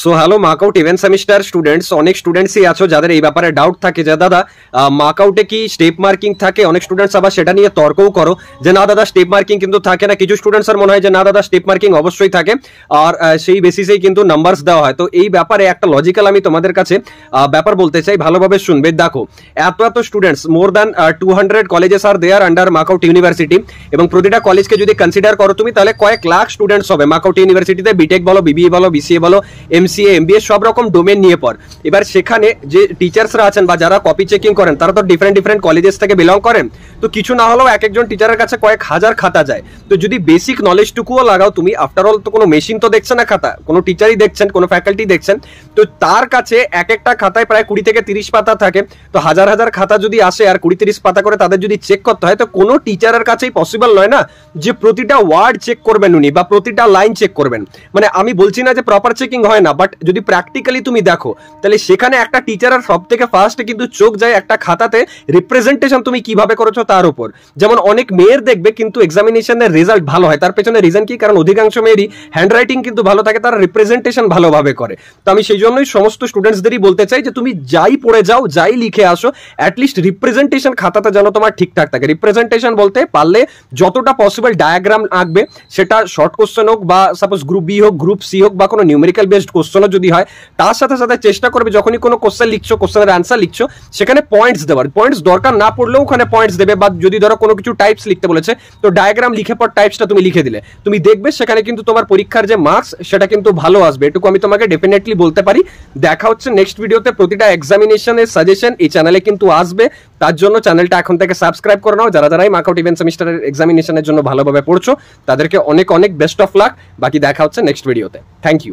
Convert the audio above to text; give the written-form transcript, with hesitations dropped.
So hello mark out event semester students, অনেক স্টুডেন্টসই আছো যাদের এই ব্যাপারে ডাউট থাকে যে দাদা মার্কআউটে কি স্টেপ মার্কিং থাকে। অনেক স্টুডেন্টস আবার সেটা নিয়ে তর্কও করো যে না দাদা স্টেপ মার্কিং কিন্তু থাকে না। কিছু স্টুডেন্টসের মনে হয় যে না দাদা স্টেপ মার্কিং অবশ্যই থাকে আর সেই বেসিসেই কিন্তু নাম্বারস দেওয়া হয়। তো এই ব্যাপারে একটা লজিক্যাল আমি তোমাদের কাছে ব্যাপার বলতে চাই, ভালোভাবে শুনবে। দেখো এত স্টুডেন্টস মোর দ্যান 200 কলেজেস আর দেয়ার আন্ডার মার্কআউট ইউনিভার্সিটি, এবং প্রতিটা কলেজকে যদি কনসিডার করো তুমি তাহলে কয়েক লাখ স্টুডেন্টস হবে মার্কআউট ইউনিভার্সিটিতে। বিটেক বলো, বিবিএ বলো, বিসিএ বলো, এমসিএ, এমবিএ সব রকম ডোমেন নিয়ে পড়। এবার সেখানে যে টিচার্সরা আছেন বা যারা কপি চেকিং করেন তারা তো ডিফারেন্ট কলেজেস থেকে বিলং করেন। তো কিছু না হলেও এক একজন টিচারের কাছে কয়েক হাজার খাতা যায়। তো যদি বেসিক নলেজটুকুও লাগাও তুমি, আফটার অল তো কোনো মেশিন তো দেখছে না খাতা, কোনো টিচারই দেখছেন, কোনো ফ্যাকাল্টি দেখছেন। তো তার কাছে এক একটা খাতায় প্রায় 20 থেকে 30 পাতা থাকে। তো হাজার খাতা যদি আসে আর 20-30 পাতা করে তাদের যদি চেক করতে হয়, তো কোনো টিচারের কাছেই পসিবল নয় না যে প্রতিটা ওয়ার্ড চেক করবেন উনি বা প্রতিটা লাইন চেক করবেন। মানে আমি বলছি না যে প্রপার চেকিং হয় না, বাট যদি প্র্যাকটিক্যালি তুমি দেখো তাহলে সেখানে একটা টিচারের সব থেকে ফার্স্টে কিন্তু চোখ যায় একটা খাতাতে রিপ্রেজেন্টেশন তুমি কিভাবে করেছো তার উপর। যেমন অনেক মেয়ের দেখবে কিন্তু এক্সামিনেশনের রেজাল্ট ভালো হয়, তার পেছনে রিজন কি? কারণ অধিকাংশ মেয়েরই হ্যান্ডরাইটিং কিন্তু ভালো থাকে, তারা রিপ্রেজেন্টেশন ভালোভাবে করে। তো আমি সেই জন্যই সমস্ত স্টুডেন্টসদেরই বলতে চাই যে তুমি যাই পড়ে যাও, যাই লিখে আসো, অ্যাটলিস্ট রিপ্রেজেন্টেশন খাতাতে যেন তোমার ঠিকঠাক থাকে। রিপ্রেজেন্টেশন বলতে পারলে যতটা পসিবল ডায়াগ্রাম আঁকবে, সেটা শর্ট কোশ্চেন হোক বা সাপোজ গ্রুপ বি হোক, গ্রুপ সি হোক, বা কোনো নিউমেরিক্যাল বেসড কোশ্চেনও যদি হয়, তার সাথে সাথে চেষ্টা করবে যখনই কোনো কোশ্চেন লিখছো, কোশ্চেনের অ্যান্সার লিখছো, সেখানে পয়েন্টস দেওয়ার। পয়েন্টস দরকার না পড়লেও ওখানে পয়েন্টস দেবে। বা যদি ধরো কোনো কিছু টাইপস লিখতে বলেছে, তো ডায়াগ্রাম লিখে পর টাইপসটা তুমি লিখে দিলে, তুমি দেখবে সেখানে কিন্তু তোমার পরীক্ষার যে মার্কস সেটা কিন্তু ভালো আসবে। এটুকু আমি তোমাকে ডেফিনেটলি বলতে পারি। দেখা হচ্ছে নেক্সট ভিডিওতে। প্রতিটা এক্সামিনেশনের সাজেশন এই চ্যানেলে কিন্তু আসবে, তার জন্য চ্যানেলটা এখন থেকে সাবস্ক্রাইব করে নাও। যারাই মার্কআউট ইভেন্ট সেমিস্টারের এক্সামিনেশনের জন্য ভালোভাবে পড়ছো তাদেরকে অনেক বেস্ট অফ লাক। বাকি দেখা হচ্ছে নেক্সট ভিডিওতে। Thank you.